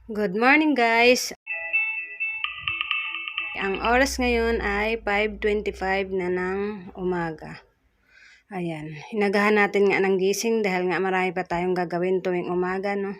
Good morning guys! Ang oras ngayon ay 5:25 na ng umaga. Ayan, hinagahan natin nga ng gising dahil nga marami pa tayong gagawin tuwing umaga, no?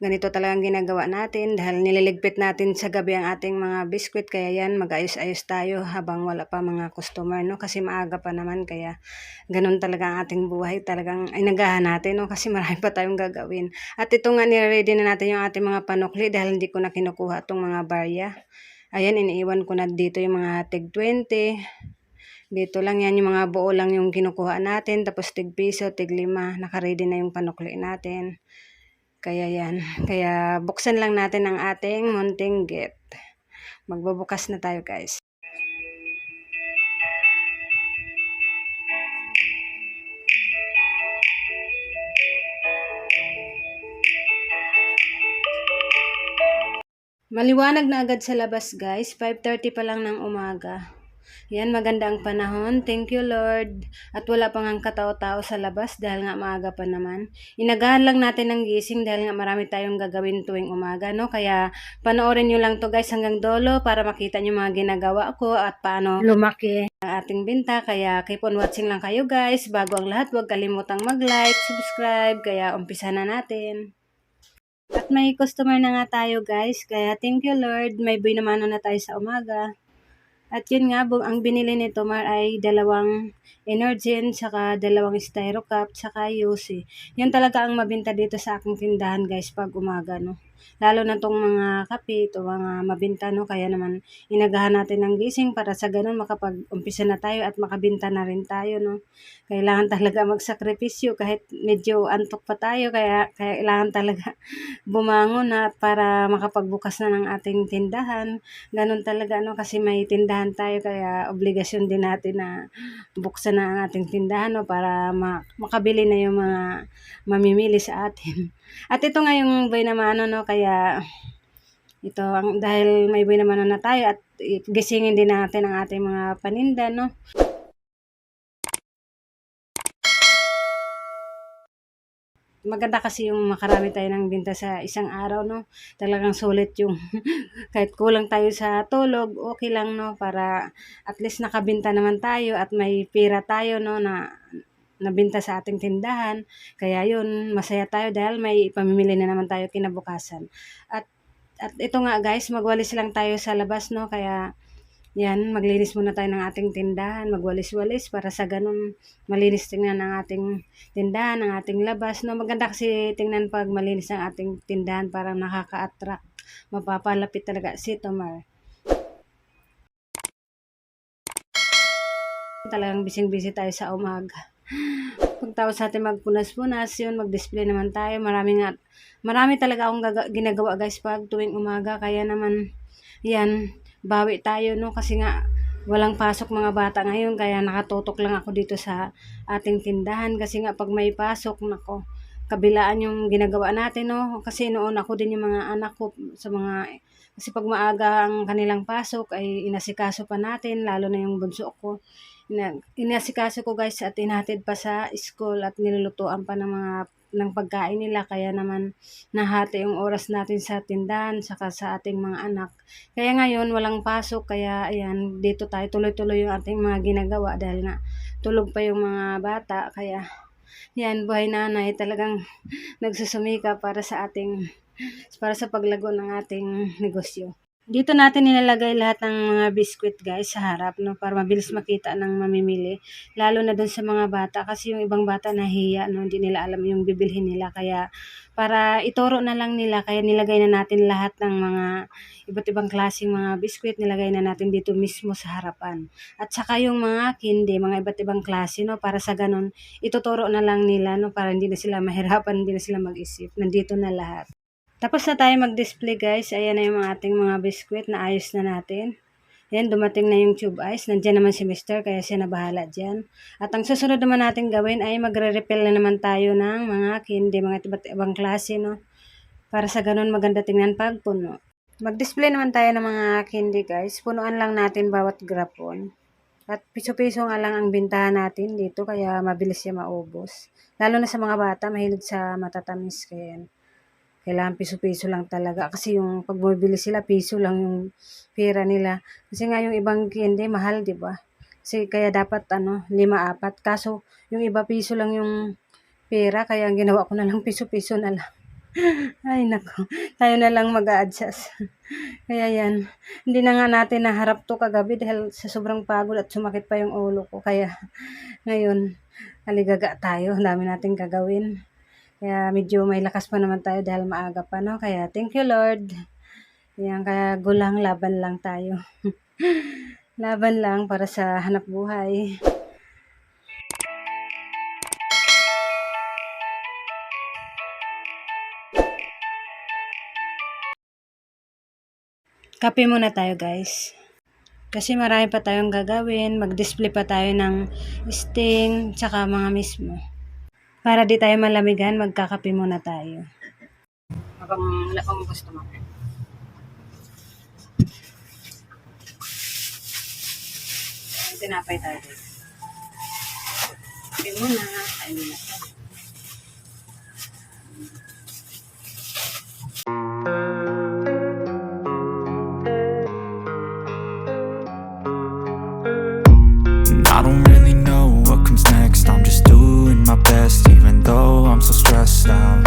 Ganito talagang ginagawa natin dahil nililigpit natin sa gabi ang ating mga biskwit, kaya yan, mag-ayos-ayos tayo habang wala pa mga customer, no? Kasi maaga pa naman, kaya ganun talaga ang ating buhay, talagang inagahan natin, no? Kasi marami pa tayong gagawin. At ito nga, nire-ready na natin yung ating mga panukli dahil hindi ko na kinukuha itong mga barya. Ayan, iniiwan ko na dito yung mga tig 20. Dito lang yan, yung mga buo lang yung kinukuha natin. Tapos tig piso, tig 5. Nakaready na yung panukli natin. Kaya yan. Kaya buksan lang natin ang ating munting gate. Magbubukas na tayo guys. Maliwanag na agad sa labas guys. 5:30 pa lang ng umaga. Yan, maganda ang panahon. Thank you Lord. At wala pang ang katao-tao sa labas dahil nga maaga pa naman. Inagahan lang natin ng gising dahil nga marami tayong gagawin tuwing umaga, no? Kaya panoorin nyo lang to guys hanggang dulo para makita nyo mga ginagawa ko at paano lumaki ang ating binta. Kaya keep on watching lang kayo guys. Bago ang lahat, huwag kalimutang mag-like, subscribe. Kaya umpisa na natin. At may customer na nga tayo guys. Kaya thank you Lord. May buhay naman na tayo sa umaga. At yun nga, ang binili ni Tomar ay dalawang Energen, saka dalawang Styro Cup, saka Yusi. Yan talaga ang mabinta dito sa aking tindahan guys pag umaga, no? Lalo na tong mga kape, ito mga mabinta, no? Kaya naman inagahan natin ng gising para sa ganun makapag-umpisa na tayo at makabinta na rin tayo, no? Kailangan talaga magsakripisyo kahit medyo antok pa tayo, kaya kailangan talaga bumangon na para makapagbukas na ng ating tindahan. Ganun talaga, no? Kasi may tindahan tayo, kaya obligasyon din natin na buksan na ang ating tindahan, no? Para makabili na yung mga mamimili sa atin. At ito nga yung buhay naman, no? Kaya ito, dahil may buhay naman na tayo at gisingin din natin ang ating mga paninda, no? Maganda kasi yung makarami tayo ng binta sa isang araw, no? Talagang sulit yung kahit kulang tayo sa tulog, okay lang, no? Para at least nakabinta naman tayo at may pera tayo, no? Na nabinta sa ating tindahan. Kaya yun, masaya tayo dahil may pamimili na naman tayo kinabukasan. At ito nga guys, magwalis lang tayo sa labas, no? Kaya yan, maglinis muna tayo ng ating tindahan, magwalis-walis para sa ganun malinis tingnan ang ating tindahan, ang ating labas, no? Maganda kasi tingnan pag malinis ang ating tindahan, parang nakaka-attract. Mapapalapit talaga si Tomar. Talagang bising-busy tayo sa umaga. Pagtapos natin magpunas-punas, yun, mag-display naman tayo. Marami talaga akong ginagawa guys pag tuwing umaga. Kaya naman, yan, bawi tayo, no? Kasi nga, walang pasok mga bata ngayon. Kaya nakatutok lang ako dito sa ating tindahan. Kasi nga, pag may pasok, nako, kabilaan yung ginagawa natin, no? Kasi noon ako din yung mga anak ko sa mga... Kasi pag maaga ang kanilang pasok, ay inasikaso pa natin, lalo na yung bunso ko. Inasikaso ko guys at inhatid pa sa school at nilulutuan pa ng pagkain nila, kaya naman nahati yung oras natin sa tindahan saka sa ating mga anak. Kaya ngayon walang pasok, kaya ayan, dito tayo tuloy-tuloy yung ating mga ginagawa dahil nga tulog pa yung mga bata. Kaya yan, buhay nanay talagang nagsusumika para sa paglago ng ating negosyo. Dito natin nilalagay lahat ng mga biskwit guys sa harap, no, para mabilis makita ng mamimili. Lalo na dun sa mga bata kasi yung ibang bata nahiya, no, hindi nila alam yung bibilhin nila. Kaya para ituro na lang nila, kaya nilagay na natin lahat ng mga iba't ibang klaseng mga biskwit, nilagay na natin dito mismo sa harapan. At saka yung mga candy, mga iba't ibang klase, no, para sa ganun ituturo na lang nila, no, para hindi na sila mahirapan, hindi na sila mag-isip. Nandito na lahat. Tapos na tayo mag-display guys. Ayan na yung ating mga biskwit na ayos na natin. Ayan, dumating na yung tube ice. Nandiyan naman si Mr. kaya siya na bahala dyan. At ang susunod naman natin gawin ay magre-refill na naman tayo ng mga candy, mga iba't ibang klase, no? Para sa ganun maganda tingnan pag puno. Mag-display naman tayo ng mga candy guys. Punuan lang natin bawat grapon. At piso-piso nga lang ang bintahan natin dito, kaya mabilis siya maubos. Lalo na sa mga bata, mahilig sa matatamis, kaya yan. Kailangan piso-piso lang talaga kasi yung pag bumibili sila piso lang yung pera nila. Kasi nga yung ibang candy mahal, 'di ba? Kasi kaya dapat ano, 5, 4. Kaso yung iba piso lang yung pera kaya ang ginawa ko na lang piso-piso na lang. Ay naku, tayo na lang mag-a-adjust. Kaya 'yan, hindi na nga natin naharap 'to kagabi dahil sa sobrang pagod at sumakit pa yung ulo ko. Kaya ngayon, aligaga tayo, ang dami nating gagawin. Kaya medyo may lakas pa naman tayo dahil maaga pa 'no, kaya thank you Lord. Ayan, kaya gulang laban lang tayo. Laban lang para sa hanap buhay. Kape muna tayo guys. Kasi marami pa tayong gagawin, mag-display pa tayo ng sting, tsaka mga mismo. Para di tayo malamigan, magkakape muna tayo. Habang wala pang gusto mo. Tinapay tayo dito. Kape muna, kain muna tayo. I don't really know what comes next. I'm just doing my best, even though I'm so stressed out.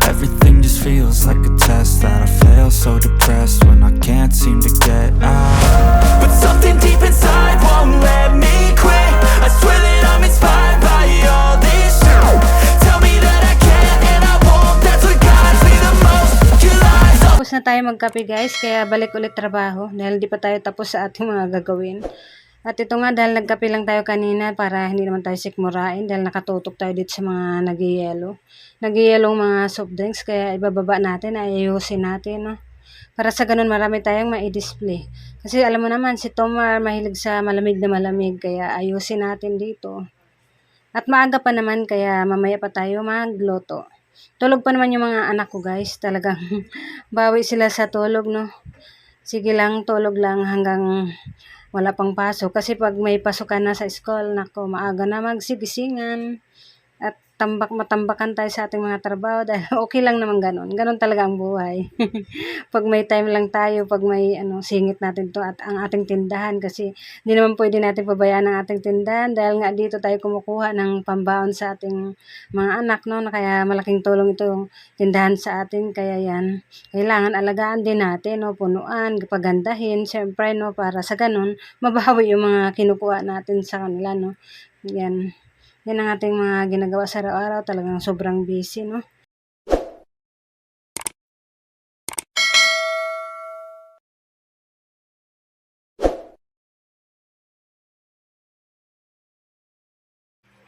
Everything just feels like a test that I fail, so depressed when I can't seem to get out. But something deep inside won't let me quit. I swear that I'm inspired by all this shit. Tell me that I can and I won't. That's what guides me the most. Your lies all. Tapos na tayo magkape guys, kaya balik ulit trabaho dahil di pa tayo tapos sa ating mga gagawin. At ito nga dahil nagkape lang tayo kanina para hindi naman tayo sikmurain dahil nakatutok tayo dito sa mga nagyayelo. Nagyayelong mga soft drinks kaya ibababa natin, ayusin natin. No? Para sa ganun marami tayong mai-display. Kasi alam mo naman si Tomar mahilig sa malamig na malamig kaya ayusin natin dito. At maaga pa naman kaya mamaya pa tayo magluto. Tulog pa naman yung mga anak ko guys. Talagang bawi sila sa tulog no. Sige lang, tulog lang hanggang wala pang pasok. Kasi pag may pasukan na sa school, nako, maaga na magsigisingan. At matambakan tayo sa ating mga trabaho dahil okay lang naman ganun. Ganun talaga ang buhay. Pag may time lang tayo, pag may singit natin to at ang ating tindahan kasi hindi naman pwede natin pabayaan ang ating tindahan dahil nga dito tayo kumukuha ng pambaon sa ating mga anak no, na kaya malaking tulong ito yung tindahan sa atin kaya yan. Kailangan alagaan din natin no, punuan, pagandahin, syempre no, para sa ganun mabawi yung mga kinukuha natin sa kanila no. Yan. Yan ang ating mga ginagawa sa araw-araw, talagang sobrang busy, no?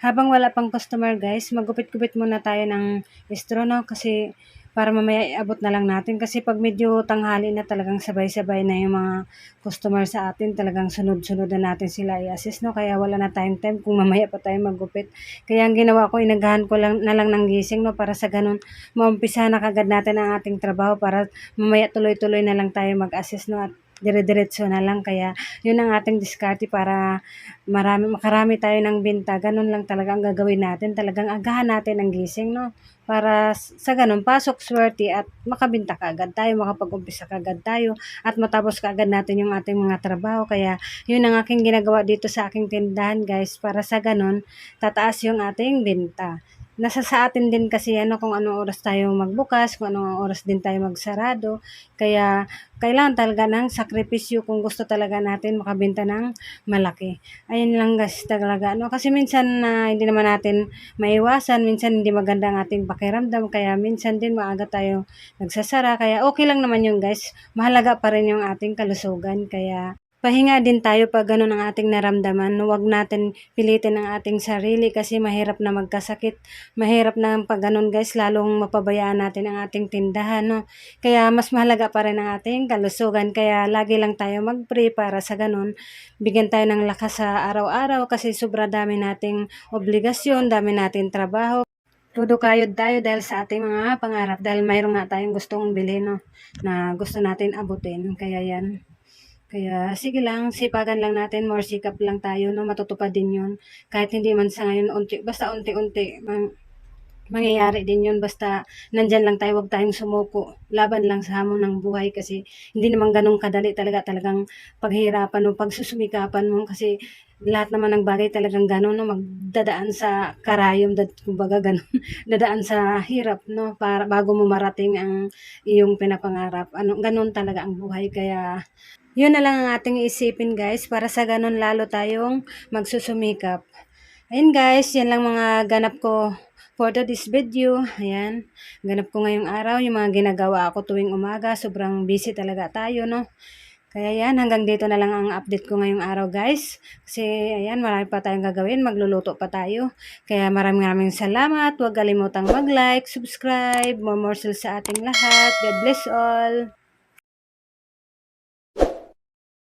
Habang wala pang customer guys, magupit-gupit muna tayo ng estro, no? Kasi para mamaya iabot na lang natin. Kasi pag medyo tanghali na talagang sabay-sabay na yung mga customer sa atin, talagang sunod-sunod na natin sila i-assist, no? Kaya wala na tayong time kung mamaya pa tayo magupit. Kaya ang ginawa ko, inagahan ko lang na lang ng gising, no? Para sa ganun, maumpisa na kagad natin ang ating trabaho para mamaya tuloy-tuloy na lang tayo mag-assist, no? At dire-diretso na lang. Kaya yun ang ating diskarte para makarami tayo ng benta. Ganun lang talaga ang gagawin natin. Talagang agahan natin ang gising, no? Para sa ganun, pasok swerte at makabenta kaagad tayo, makapag-umpisa kaagad tayo, at matapos kaagad natin yung ating mga trabaho. Kaya, yun ang aking ginagawa dito sa aking tindahan, guys. Para sa ganun, tataas yung ating benta. Nasa sa atin din kasi kung anong oras tayo magbukas, kung anong oras din tayo magsarado. Kaya, kailangan talaga ng sakripisyo kung gusto talaga natin makabenta ng malaki. Ayun lang guys talaga. Kasi minsan hindi naman natin maiwasan, minsan hindi maganda ang ating pakiramdam, kaya minsan din maaga tayo nagsasara. Kaya okay lang naman yung guys. Mahalaga pa rin yung ating kalusugan. Kaya pahinga din tayo pag ganun ang ating naramdaman. Huwag natin pilitin ang ating sarili kasi mahirap na magkasakit. Mahirap na pag ganun guys, lalong mapabayaan natin ang ating tindahan. No? Kaya mas mahalaga pa rin ang ating kalusugan. Kaya lagi lang tayo mag-pray para sa ganun. Bigyan tayo ng lakas sa araw-araw kasi sobra dami nating obligasyon, dami nating trabaho. Todo kayod tayo dahil sa ating mga pangarap. Dahil mayroon nga tayong gustong bilhin no? Na gusto natin abutin. Kaya yan. Kaya sige lang, sipagan lang natin, more sikap lang tayo, no? Matutupad din yun. Kahit hindi man sa ngayon, basta unti-unti, mangyayari din yun basta nandyan lang tayo, wag tayong sumuko. Laban lang sa hamon ng buhay kasi hindi naman ganun kadali talaga, talagang paghirapan mo, pagsusumikapan mo kasi lahat naman ng bagay talagang ganun, no, magdadaan sa karayom, kumbaga ganun, dadaan sa hirap, no, para bago mo marating ang iyong pinapangarap. Ganun talaga ang buhay, kaya yun na lang ang ating isipin guys, para sa ganun lalo tayong magsusumikap. Ayun guys, yan lang mga ganap ko for this video. Ayan, ganap ko ngayong araw, yung mga ginagawa ko tuwing umaga. Sobrang busy talaga tayo, no? Kaya yan, hanggang dito na lang ang update ko ngayong araw guys. Kasi ayan, marami pa tayong gagawin, magluluto pa tayo. Kaya maraming salamat. Huwag kalimutang mag-like, subscribe, more morsel sa ating lahat. God bless all.